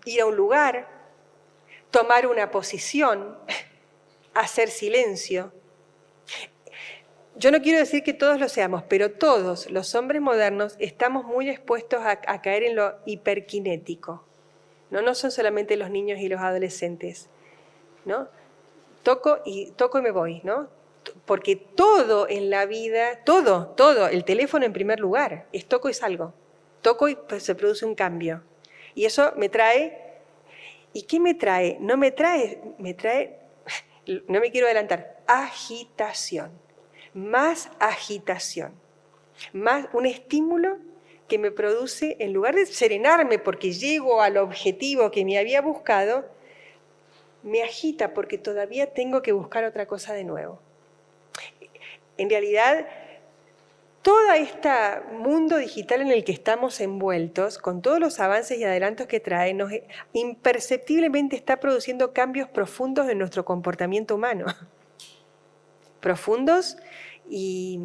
ir a un lugar, tomar una posición, hacer silencio. Yo no quiero decir que todos lo seamos, pero todos los hombres modernos estamos muy expuestos a caer en lo hiperkinético. No son solamente los niños y los adolescentes, ¿no? Toco y me voy, ¿no? Porque todo en la vida, todo, el teléfono en primer lugar, es toco y salgo. Toco y pues, se produce un cambio. Y eso me trae, ¿y qué me trae? No me trae, no me quiero adelantar, agitación. Más agitación. Más un estímulo que me produce, en lugar de serenarme porque llego al objetivo que me había buscado, me agita porque todavía tengo que buscar otra cosa de nuevo. En realidad, todo este mundo digital en el que estamos envueltos, con todos los avances y adelantos que trae, imperceptiblemente está produciendo cambios profundos en nuestro comportamiento humano. Profundos y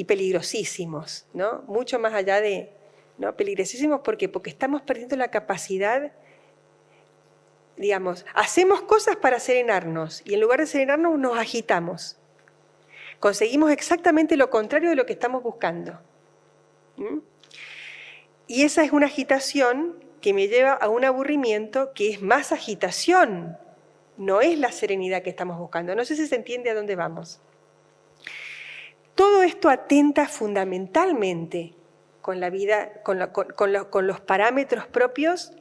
peligrosísimos, ¿no? Mucho más allá de, ¿no? Peligrosísimos porque estamos perdiendo la capacidad, digamos, hacemos cosas para serenarnos y en lugar de serenarnos nos agitamos. Conseguimos exactamente lo contrario de lo que estamos buscando. Y esa es una agitación que me lleva a un aburrimiento que es más agitación, no es la serenidad que estamos buscando. No sé si se entiende a dónde vamos. Todo esto atenta fundamentalmente con la vida, con los parámetros propios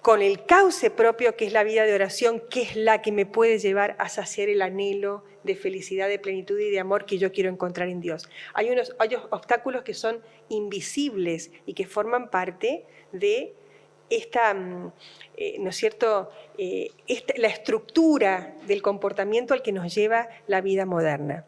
con el cauce propio que es la vida de oración, que es la que me puede llevar a saciar el anhelo de felicidad, de plenitud y de amor que yo quiero encontrar en Dios. Hay obstáculos que son invisibles y que forman parte de esta, ¿no es cierto?, la estructura del comportamiento al que nos lleva la vida moderna.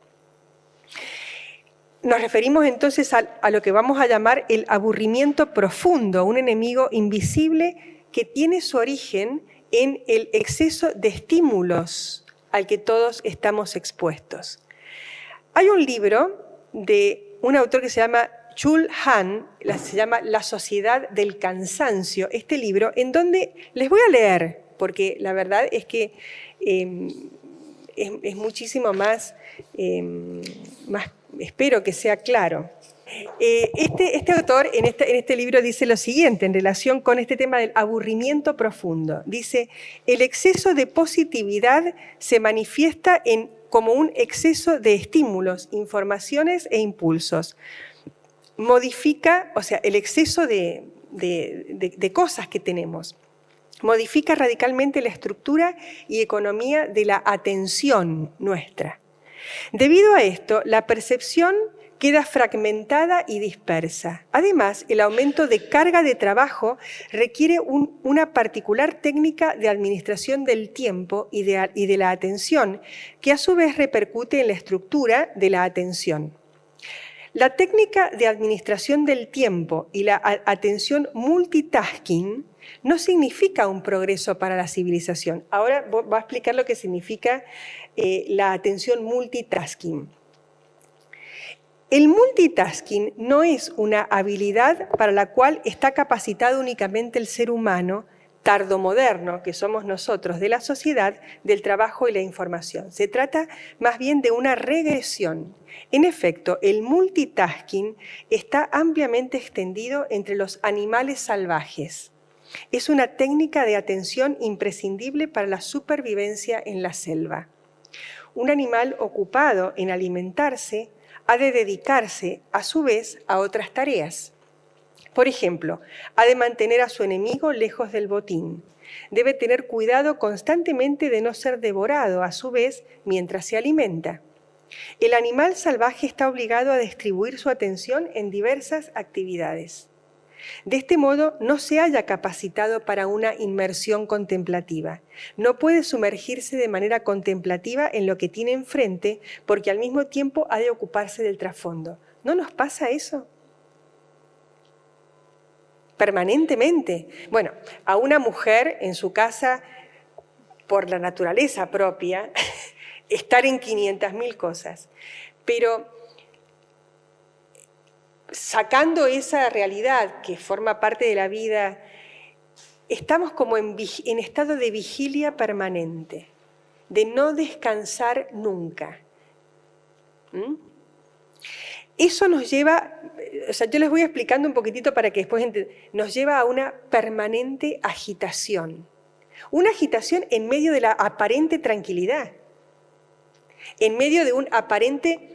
Nos referimos entonces a lo que vamos a llamar el aburrimiento profundo, un enemigo invisible que tiene su origen en el exceso de estímulos al que todos estamos expuestos. Hay un libro de un autor que se llama Chul Han, se llama La sociedad del cansancio, este libro, en donde les voy a leer, porque la verdad es que es muchísimo más, espero que sea claro. Este autor en este libro dice lo siguiente en relación con este tema del aburrimiento profundo. Dice, el exceso de positividad se manifiesta como un exceso de estímulos, informaciones e impulsos. Modifica, o sea, el exceso de cosas que tenemos. Modifica radicalmente la estructura y economía de la atención nuestra. Debido a esto, la percepción queda fragmentada y dispersa. Además, el aumento de carga de trabajo requiere una particular técnica de administración del tiempo y de la atención, que a su vez repercute en la estructura de la atención. La técnica de administración del tiempo y la atención multitasking no significa un progreso para la civilización. Ahora voy a explicar lo que significa la atención multitasking. El multitasking no es una habilidad para la cual está capacitado únicamente el ser humano tardomoderno, que somos nosotros, de la sociedad, del trabajo y la información. Se trata más bien de una regresión. En efecto, el multitasking está ampliamente extendido entre los animales salvajes. Es una técnica de atención imprescindible para la supervivencia en la selva. Un animal ocupado en alimentarse ha de dedicarse, a su vez, a otras tareas. Por ejemplo, ha de mantener a su enemigo lejos del botín. Debe tener cuidado constantemente de no ser devorado, a su vez, mientras se alimenta. El animal salvaje está obligado a distribuir su atención en diversas actividades. De este modo, no se halla capacitado para una inmersión contemplativa. No puede sumergirse de manera contemplativa en lo que tiene enfrente, porque al mismo tiempo ha de ocuparse del trasfondo. ¿No nos pasa eso? Permanentemente. Bueno, a una mujer en su casa, por la naturaleza propia, estar en 500.000 cosas. Pero sacando esa realidad que forma parte de la vida, estamos como en estado de vigilia permanente, de no descansar nunca. Eso nos lleva, o sea, yo les voy explicando un poquitito para que después nos lleva a una permanente agitación. Una agitación en medio de la aparente tranquilidad, en medio de un aparente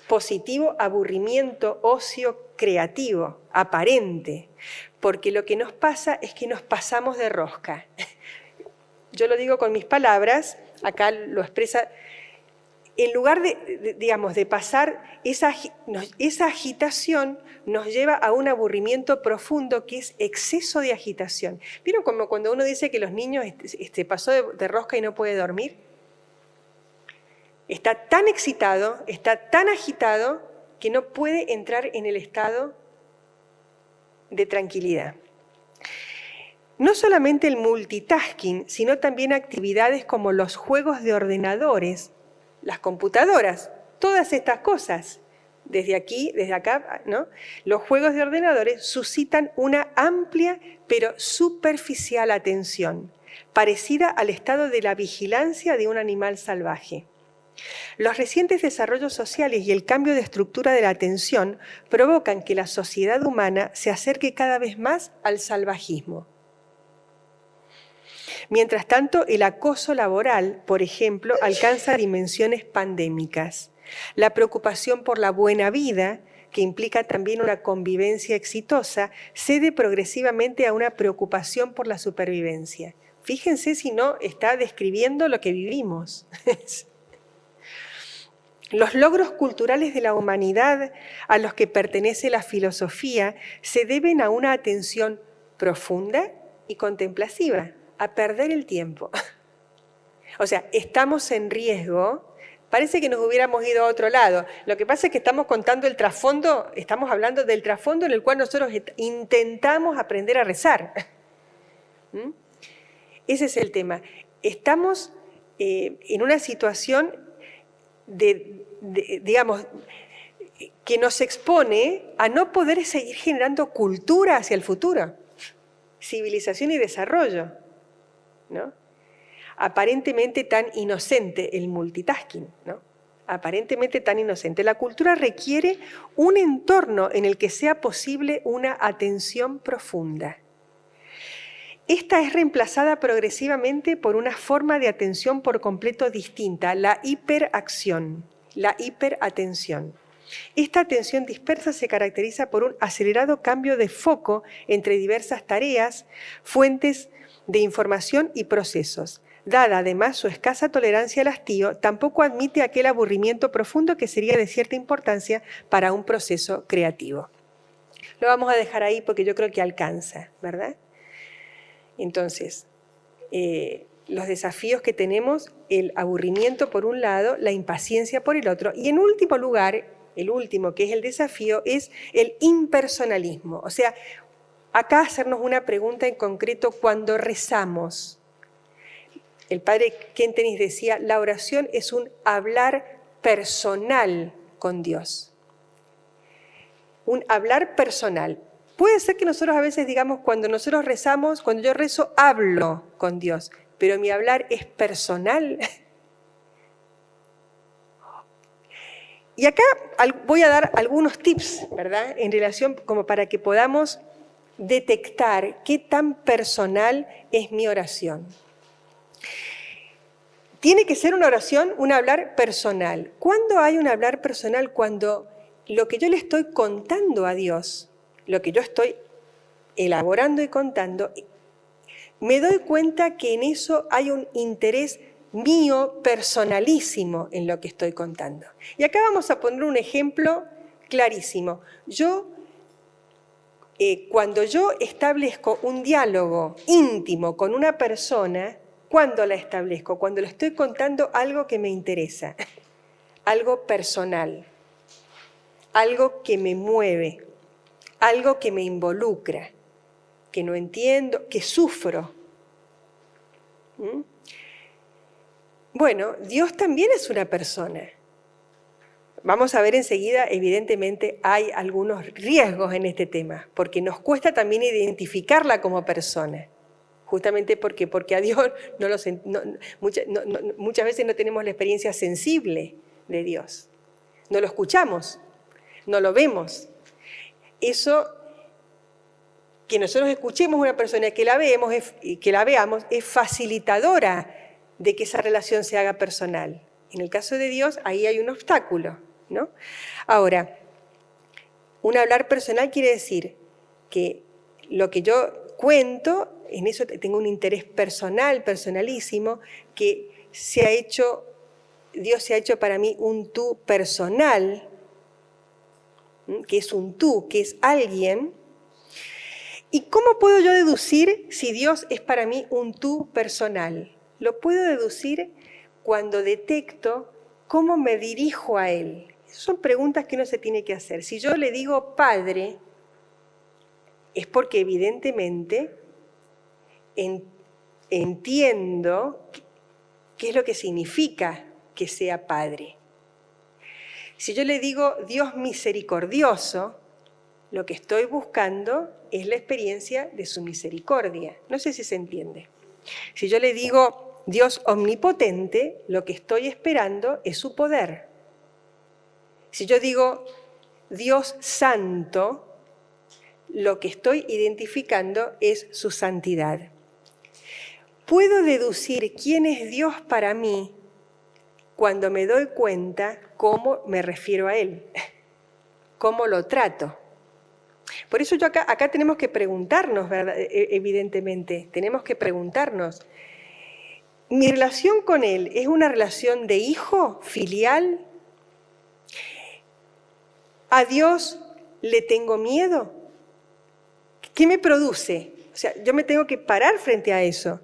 positivo aburrimiento, ocio creativo, aparente, porque lo que nos pasa es que nos pasamos de rosca. Yo lo digo con mis palabras, acá lo expresa, en lugar de pasar esa agitación, nos lleva a un aburrimiento profundo que es exceso de agitación. ¿Vieron como cuando uno dice que los niños pasó de rosca y no puede dormir? Está tan excitado, está tan agitado, que no puede entrar en el estado de tranquilidad. No solamente el multitasking, sino también actividades como los juegos de ordenadores, las computadoras, todas estas cosas, desde aquí, desde acá, ¿no? Los juegos de ordenadores suscitan una amplia pero superficial atención, parecida al estado de la vigilancia de un animal salvaje. Los recientes desarrollos sociales y el cambio de estructura de la atención provocan que la sociedad humana se acerque cada vez más al salvajismo. Mientras tanto, el acoso laboral, por ejemplo, alcanza dimensiones pandémicas. La preocupación por la buena vida que implica también una convivencia exitosa, cede progresivamente a una preocupación por la supervivencia. Fíjense si no está describiendo lo que vivimos. Los logros culturales de la humanidad a los que pertenece la filosofía se deben a una atención profunda y contemplativa, a perder el tiempo. O sea, estamos en riesgo. Parece que nos hubiéramos ido a otro lado. Lo que pasa es que estamos contando el trasfondo, estamos hablando del trasfondo en el cual nosotros intentamos aprender a rezar. Ese es el tema. Estamos en una situación digamos, que nos expone a no poder seguir generando cultura hacia el futuro, civilización y desarrollo, ¿no? Aparentemente tan inocente el multitasking, ¿no? Aparentemente tan inocente. La cultura requiere un entorno en el que sea posible una atención profunda. Esta es reemplazada progresivamente por una forma de atención por completo distinta, la hiperacción, la hiperatención. Esta atención dispersa se caracteriza por un acelerado cambio de foco entre diversas tareas, fuentes de información y procesos. Dada además su escasa tolerancia al hastío, tampoco admite aquel aburrimiento profundo que sería de cierta importancia para un proceso creativo. Lo vamos a dejar ahí porque yo creo que alcanza, ¿verdad? Entonces, los desafíos que tenemos, el aburrimiento por un lado, la impaciencia por el otro, y en último lugar, el último que es el desafío, es el impersonalismo. O sea, acá hacernos una pregunta en concreto cuando rezamos. El padre Kentenich decía, la oración es un hablar personal con Dios. Un hablar personal. Puede ser que nosotros a veces digamos, cuando nosotros rezamos, cuando yo rezo, hablo con Dios, pero mi hablar es personal. Y acá voy a dar algunos tips, ¿verdad?, en relación como para que podamos detectar qué tan personal es mi oración. Tiene que ser una oración, un hablar personal. ¿Cuándo hay un hablar personal? Cuando lo que yo le estoy contando a Dios, lo que yo estoy elaborando y contando, me doy cuenta que en eso hay un interés mío personalísimo en lo que estoy contando. Y acá vamos a poner un ejemplo clarísimo. Cuando yo establezco un diálogo íntimo con una persona, ¿cuándo la establezco? Cuando le estoy contando algo que me interesa, algo personal, algo que me mueve, algo que me involucra, que no entiendo, que sufro. Bueno, Dios también es una persona. Vamos a ver enseguida, evidentemente, hay algunos riesgos en este tema, porque nos cuesta también identificarla como persona. Justamente porque a Dios muchas veces no tenemos la experiencia sensible de Dios. No lo escuchamos, no lo vemos. Eso, que nosotros escuchemos a una persona y que la veamos es facilitadora de que esa relación se haga personal. En el caso de Dios, ahí hay un obstáculo, ¿no? Ahora, un hablar personal quiere decir que lo que yo cuento, en eso tengo un interés personal, personalísimo, que Dios se ha hecho para mí un tú personal, que es un tú, que es alguien. ¿Y cómo puedo yo deducir si Dios es para mí un tú personal? Lo puedo deducir cuando detecto cómo me dirijo a Él. Esas son preguntas que uno se tiene que hacer. Si yo le digo Padre, es porque evidentemente entiendo qué es lo que significa que sea Padre. Si yo le digo Dios misericordioso, lo que estoy buscando es la experiencia de su misericordia. No sé si se entiende. Si yo le digo Dios omnipotente, lo que estoy esperando es su poder. Si yo digo Dios santo, lo que estoy identificando es su santidad. Puedo deducir quién es Dios para mí cuando me doy cuenta cómo me refiero a Él. cómo lo trato. Por eso acá tenemos que preguntarnos, ¿verdad? Evidentemente, tenemos que preguntarnos, ¿mi relación con él es una relación de hijo, filial? ¿A Dios le tengo miedo? ¿Qué me produce? O sea, yo me tengo que parar frente a eso.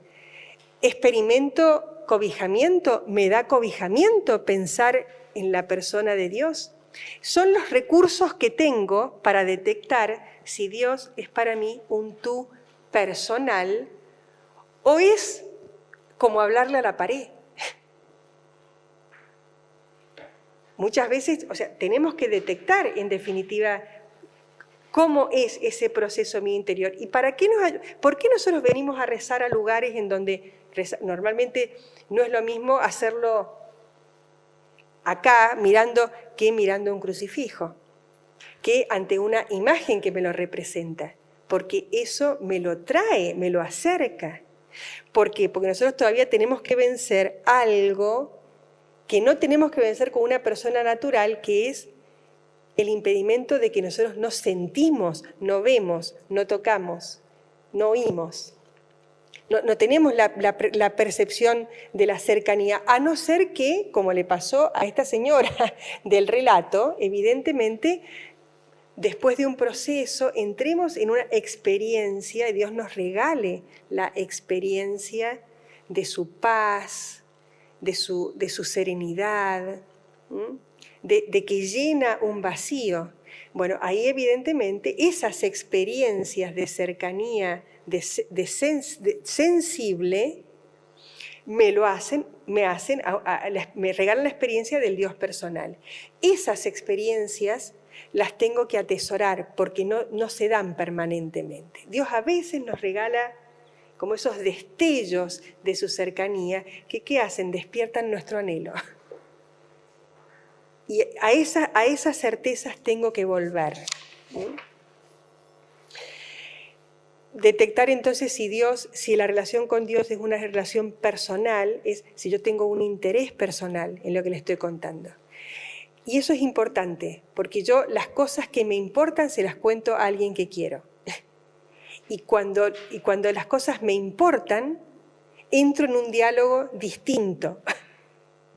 ¿Experimento cobijamiento? ¿Me da cobijamiento pensar en la persona de Dios? Son los recursos que tengo para detectar si Dios es para mí un tú personal o es como hablarle a la pared. Muchas veces, o sea, tenemos que detectar en definitiva cómo es ese proceso mío interior y por qué nosotros venimos a rezar a lugares en donde normalmente no es lo mismo hacerlo acá mirando un crucifijo, que ante una imagen que me lo representa, porque eso me lo trae, me lo acerca. ¿Por qué? Porque nosotros todavía tenemos que vencer algo que no tenemos que vencer con una persona natural, que es el impedimento de que nosotros no sentimos, no vemos, no tocamos, no oímos. No tenemos la percepción de la cercanía, a no ser que, como le pasó a esta señora del relato, evidentemente, después de un proceso, entremos en una experiencia y Dios nos regale la experiencia de su paz, de su serenidad, de que llena un vacío. Bueno, ahí evidentemente esas experiencias de cercanía, de sensible, me regalan la experiencia del Dios personal. Esas experiencias las tengo que atesorar porque no se dan permanentemente. Dios a veces nos regala como esos destellos de su cercanía que ¿qué hacen? Despiertan nuestro anhelo. Y a esas certezas tengo que volver. Detectar entonces si la relación con Dios es una relación personal, es si yo tengo un interés personal en lo que le estoy contando. Y eso es importante, porque yo las cosas que me importan se las cuento a alguien que quiero. Y cuando las cosas me importan, entro en un diálogo distinto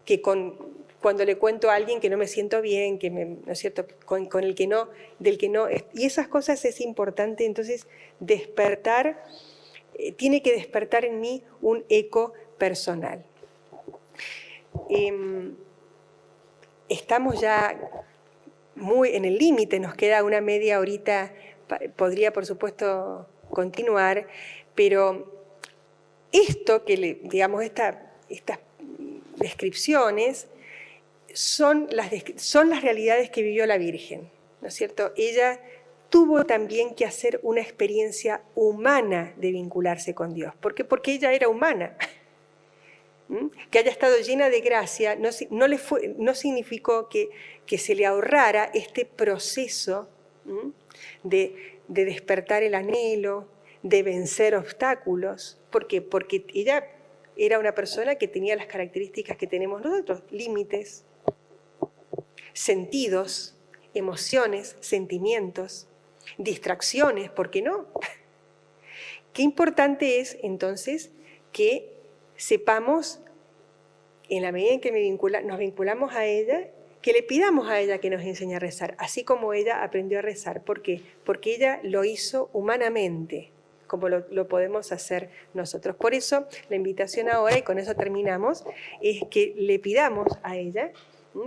que cuando le cuento a alguien que no me siento bien, ¿no es cierto?, con el que no, del que no. Y esas cosas es importante, entonces, despertar, tiene que despertar en mí un eco personal. Estamos ya muy en el límite, nos queda una media horita, podría, por supuesto, continuar, pero esto que, digamos, estas descripciones son las realidades que vivió la Virgen, ¿no es cierto? Ella tuvo también que hacer una experiencia humana de vincularse con Dios. ¿Por qué? Porque ella era humana. Que haya estado llena de gracia no significó que se le ahorrara este proceso de despertar el anhelo, de vencer obstáculos. ¿Por qué? Porque ella era una persona que tenía las características que tenemos nosotros, límites, sentidos, emociones, sentimientos, distracciones, ¿por qué no? Qué importante es entonces que sepamos, en la medida en que nos vinculamos a ella, que le pidamos a ella que nos enseñe a rezar, así como ella aprendió a rezar. ¿Por qué? Porque ella lo hizo humanamente, como lo podemos hacer nosotros. Por eso la invitación ahora, y con eso terminamos, es que le pidamos a ella,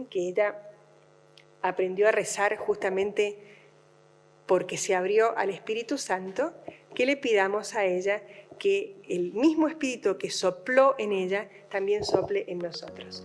que ella aprendió a rezar justamente porque se abrió al Espíritu Santo, que le pidamos a ella que el mismo Espíritu que sopló en ella también sople en nosotros.